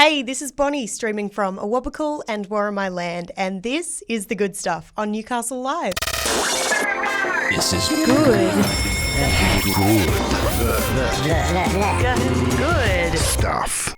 Hey, this is Bonnie streaming from Awabakal and Warramai Land, and this is The Good Stuff on Newcastle Live. This is Good. good stuff.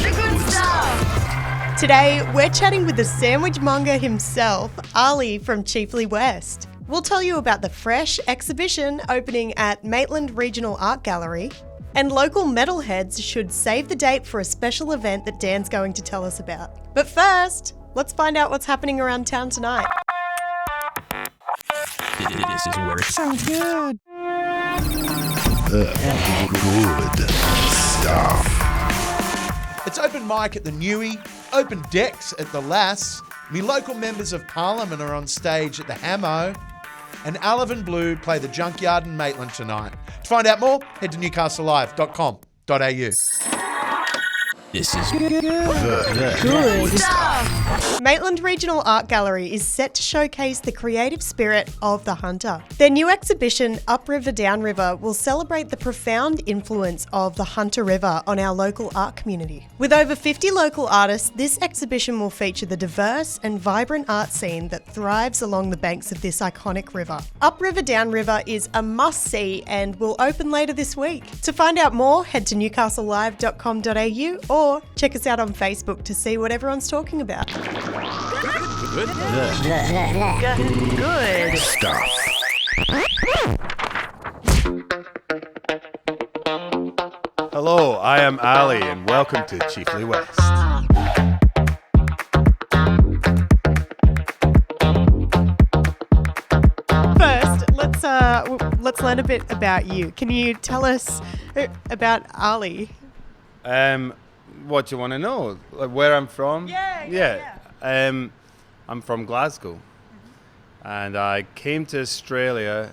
The Good Stuff. Today, we're chatting with the sandwich monger himself, Ali from Chiefly West. We'll tell you about the fresh exhibition opening at Maitland Regional Art Gallery, and local metalheads should save the date for a special event that Dan's going to tell us about. But first, let's find out what's happening around town tonight. This is where it Sounds good. good stuff. It's open mic at the Newey, open decks at the Lass. Me local members of Parliament are on stage at the Hamo, and Olive & Blue play the Junkyard in Maitland tonight. To find out more, head to newcastlelive.com.au. This is Good stuff. Maitland Regional Art Gallery is set to showcase the creative spirit of the Hunter. Their new exhibition, Upriver Downriver, will celebrate the profound influence of the Hunter River on our local art community. With over 50 local artists, this exhibition will feature the diverse and vibrant art scene that thrives along the banks of this iconic river. Upriver Downriver is a must-see and will open later this week. To find out more, head to newcastlelive.com.au or check us out on Facebook to see what everyone's talking about. good stuff. Hello, I am Ali and welcome to Chiefly West. First, let's learn a bit about you. Can you tell us about Ali? What do you want to know? Like where I'm from? Yeah. I'm from Glasgow, and I came to Australia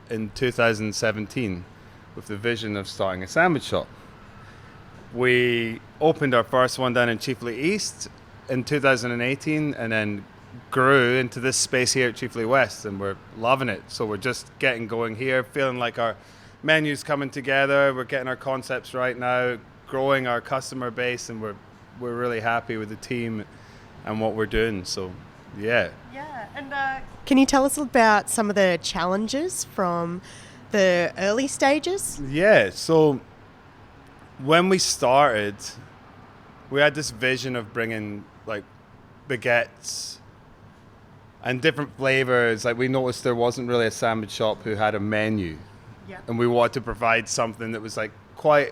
in 2017 with the vision of starting a sandwich shop. We opened our first one down in Chiefly East in 2018, and then grew into this space here at Chiefly West, and we're loving it. So we're just getting going here, feeling like our menu's coming together. We're getting our concepts right now, growing our customer base, and we're really happy with the team and what we're doing. So yeah, and can you tell us about some of the challenges from the early stages? Yeah, so when we started, we had this vision of bringing like baguettes and different flavors. Like we noticed there wasn't really a sandwich shop who had a menu, and we wanted to provide something that was like quite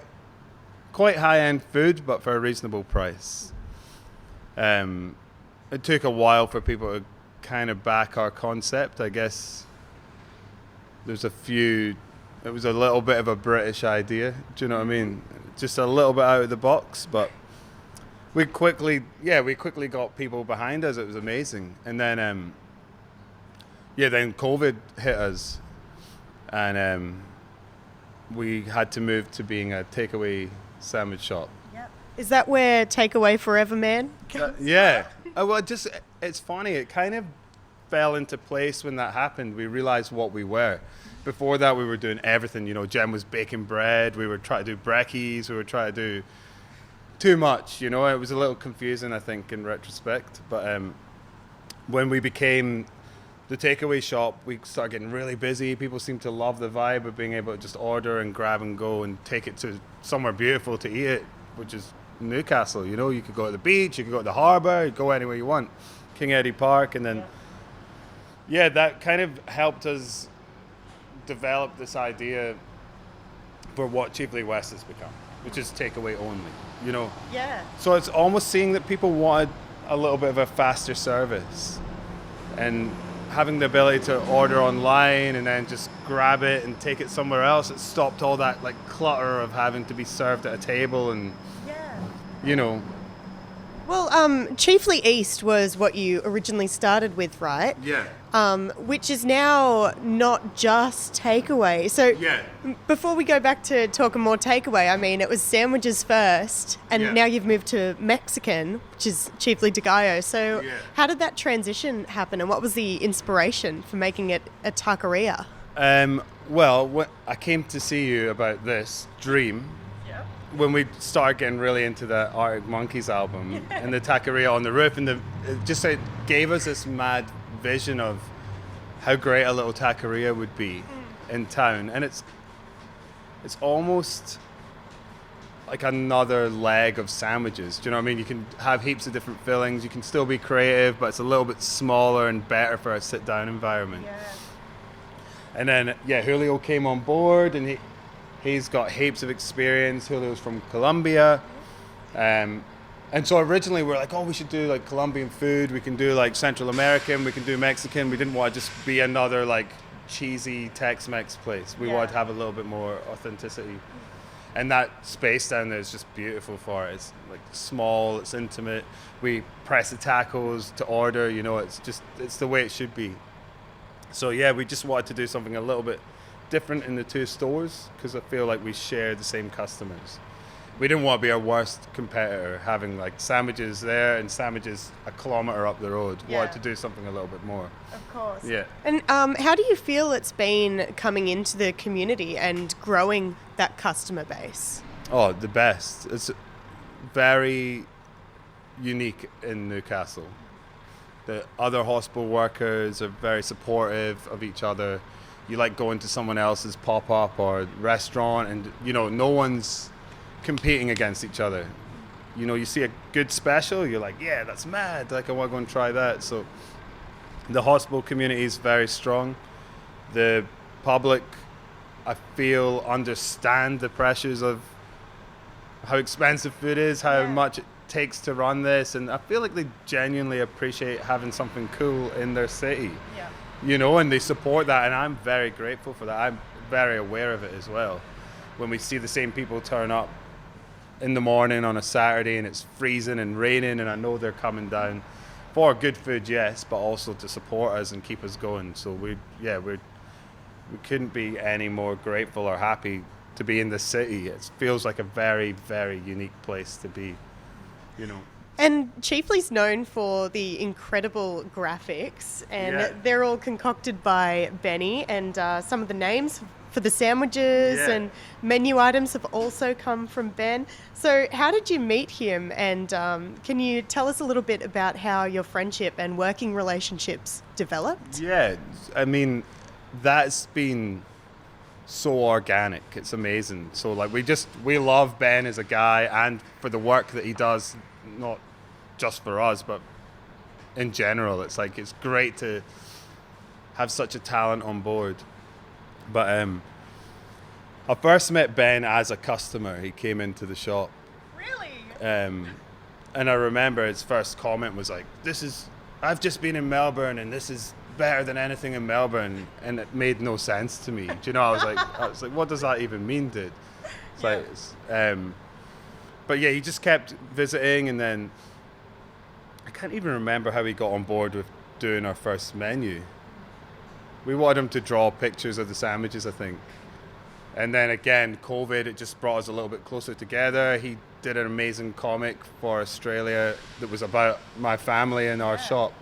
high-end food, but for a reasonable price. It took a while for people to kind of back our concept. I guess it was a little bit of a British idea. Do you know what I mean? Just a little bit out of the box, but we quickly got people behind us. It was amazing. And then, then COVID hit us, and we had to move to being a takeaway sandwich shop. Is that where Takeaway Forever Man? Yeah. It's funny. It kind of fell into place when that happened. We realized what we were. Before that, we were doing everything. You know, Jen was baking bread. We were trying to do brekkies. We were trying to do too much. You know, it was a little confusing, I think, in retrospect. But when we became the takeaway shop, we started getting really busy. People seemed to love the vibe of being able to just order and grab and go and take it to somewhere beautiful to eat it, which is Newcastle. You know, you could go to the beach, you could go to the harbour, you could go anywhere you want. King Eddie Park. And then, that kind of helped us develop this idea for what Chiefly West has become, which is takeaway only, you know. Yeah. So it's almost seeing that people wanted a little bit of a faster service, and having the ability to order online and then just grab it and take it somewhere else. It stopped all that like clutter of having to be served at a table and, you know. Well, Chiefly East was what you originally started with, right? Yeah. Which is now not just takeaway. So before we go back to talking more takeaway, I mean, it was sandwiches first, and now you've moved to Mexican, which is Chiefly de Gallo. So how did that transition happen, and what was the inspiration for making it a taqueria? Well, I came to see you about this dream when we started getting really into the Arctic Monkeys album and the taqueria on the roof, and it gave us this mad vision of how great a little taqueria would be in town. And it's almost like another leg of sandwiches. Do you know what I mean? You can have heaps of different fillings. You can still be creative, but it's a little bit smaller and better for a sit-down environment. Yeah. And then, Julio came on board, and he's got heaps of experience. Julio's from Colombia. And so originally we were like, we should do like Colombian food. We can do like Central American. We can do Mexican. We didn't want to just be another like cheesy Tex-Mex place. We wanted to have a little bit more authenticity. And that space down there is just beautiful for it. It's like small, it's intimate. We press the tacos to order, it's the way it should be. So we just wanted to do something a little bit different in the two stores because I feel like we share the same customers. We didn't want to be our worst competitor, having like sandwiches there and sandwiches a kilometre up the road. Yeah. Wanted to do something a little bit more. Of course. Yeah. And how do you feel it's been coming into the community and growing that customer base? Oh, the best. It's very unique in Newcastle. The other hospital workers are very supportive of each other. You like going to someone else's pop-up or restaurant and, no one's competing against each other. You see a good special, you're like, yeah, that's mad. Like, I want to go and try that. So the hospital community is very strong. The public, I feel, understand the pressures of how expensive food is, how much it takes to run this, and I feel like they genuinely appreciate having something cool in their city. And they support that, and I'm very grateful for that. I'm very aware of it as well. When we see the same people turn up in the morning on a Saturday and it's freezing and raining, and I know they're coming down for good food, yes, but also to support us and keep us going. So we couldn't be any more grateful or happy to be in the city. It feels like a very, very unique place to be, And Chiefly's known for the incredible graphics, and they're all concocted by Benny, and some of the names for the sandwiches and menu items have also come from Ben. So how did you meet him, and can you tell us a little bit about how your friendship and working relationships developed? Yeah, I mean, that's been so organic. It's amazing. So like we love Ben as a guy and for the work that he does, not just for us, but in general. It's like, it's great to have such a talent on board. But I first met Ben as a customer. He came into the shop. Really? And I remember his first comment was like, I've just been in Melbourne and this is better than anything in Melbourne. And it made no sense to me. Do you know, I was like, what does that even mean, dude? But he just kept visiting, and then I can't even remember how he got on board with doing our first menu. We wanted him to draw pictures of the sandwiches, I think. And then again, COVID, it just brought us a little bit closer together. He did an amazing comic for Australia that was about my family and our shop,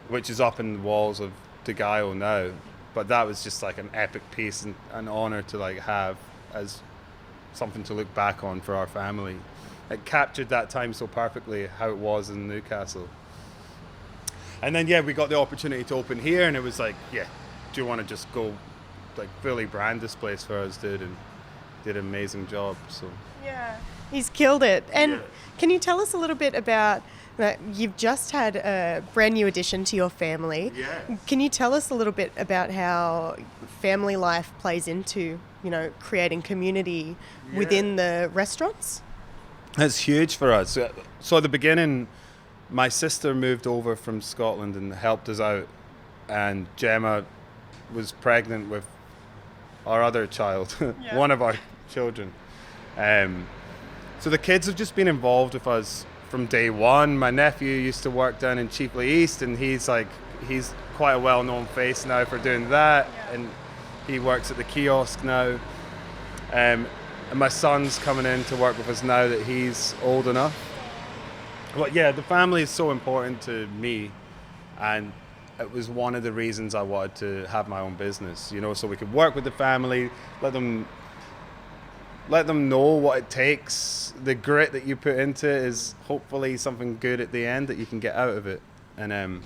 which is up in the walls of Degaio now. But that was just like an epic piece and an honor to like have as something to look back on for our family. It captured that time so perfectly, how it was in Newcastle. And then we got the opportunity to open here, and it was like, do you want to just go like fully brand this place for us, dude? And did an amazing job. So he's killed it. And can you tell us a little bit about you've just had a brand new addition to your family? Can you tell us a little bit about how family life plays into creating community within the restaurants? That's huge for us. So at the beginning, my sister moved over from Scotland and helped us out, and Gemma was pregnant with our other child, one of our children. So the kids have just been involved with us from day one. My nephew used to work down in Cheaply East, and he's quite a well-known face now for doing that, and he works at the kiosk now. And my son's coming in to work with us now that he's old enough. But the family is so important to me, and it was one of the reasons I wanted to have my own business, so we could work with the family, let them let them know what it takes. The grit that you put into it is hopefully something good at the end that you can get out of it. And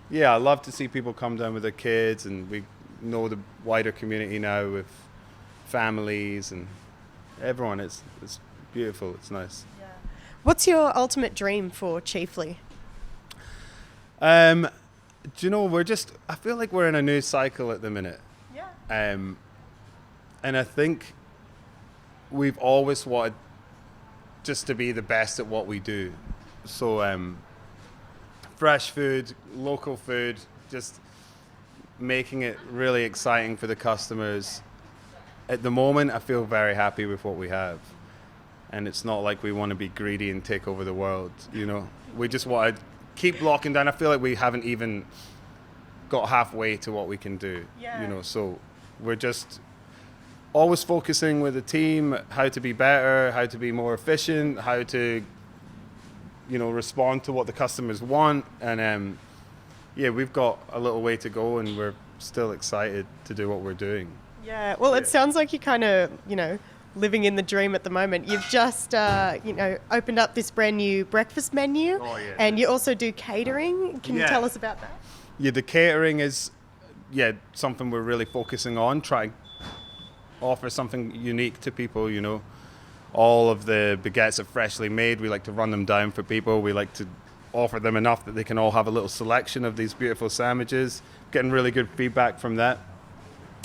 yeah, I love to see people come down with their kids, and we know the wider community now with families and everyone. It's beautiful. It's nice. Yeah. What's your ultimate dream for Chiefly? Do you know, I feel like we're in a new cycle at the minute. Yeah. And I think we've always wanted just to be the best at what we do. So fresh food, local food, just making it really exciting for the customers. At the moment, I feel very happy with what we have. And it's not like we want to be greedy and take over the world, you know. We just want to keep locking down. I feel like we haven't even got halfway to what we can do, you know. So we're just always focusing with the team how to be better, how to be more efficient, how to, you know, respond to what the customers want. And yeah, we've got a little way to go, and we're still excited to do what we're doing. Yeah, well, it sounds like you're kind of, you know, living in the dream at the moment. You've just, you know, opened up this brand new breakfast menu, and you also do catering. Can you tell us about that? Yeah, the catering is, something we're really focusing on, trying to offer something unique to people, you know. All of the baguettes are freshly made. We like to run them down for people. We like to offer them enough that they can all have a little selection of these beautiful sandwiches. Getting really good feedback from that.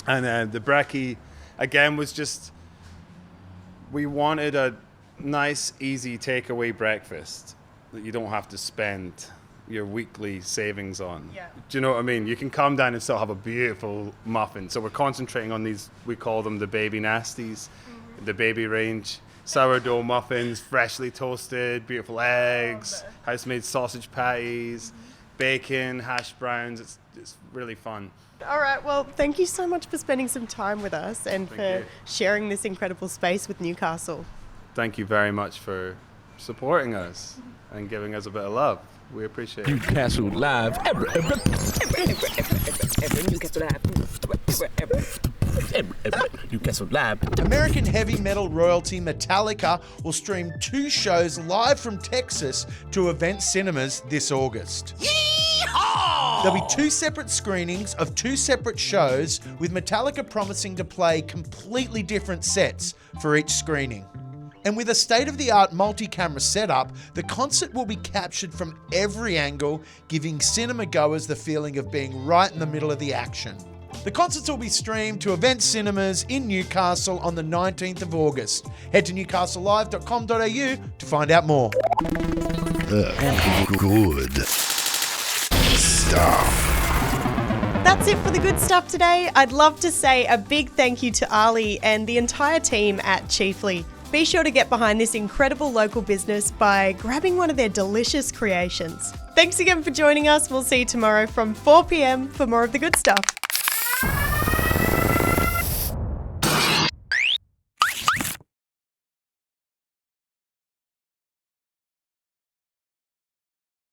And the brekkie, again, was just, we wanted a nice, easy takeaway breakfast that you don't have to spend your weekly savings on. Yeah. Do you know what I mean? You can come down and still have a beautiful muffin. So we're concentrating on these, we call them the baby nasties, the baby range. Sourdough muffins, freshly toasted, beautiful eggs, house-made sausage patties, bacon, hash browns. It's really fun. All right, well, thank you so much for spending some time with us and for sharing this incredible space with Newcastle. Thank you very much for supporting us and giving us a bit of love. We appreciate it. Newcastle Live. Newcastle Live. American heavy metal royalty Metallica will stream 2 shows live from Texas to Event Cinemas this August. There'll be 2 separate screenings of 2 separate shows, with Metallica promising to play completely different sets for each screening. And with a state-of-the-art multi-camera setup, the concert will be captured from every angle, giving cinema goers the feeling of being right in the middle of the action. The concerts will be streamed to Event Cinemas in Newcastle on the 19th of August. Head to newcastlelive.com.au to find out more. Good stuff. That's it for the good stuff today. I'd love to say a big thank you to Ali and the entire team at Chiefly. Be sure to get behind this incredible local business by grabbing one of their delicious creations. Thanks again for joining us. We'll see you tomorrow from 4 p.m. for more of the good stuff.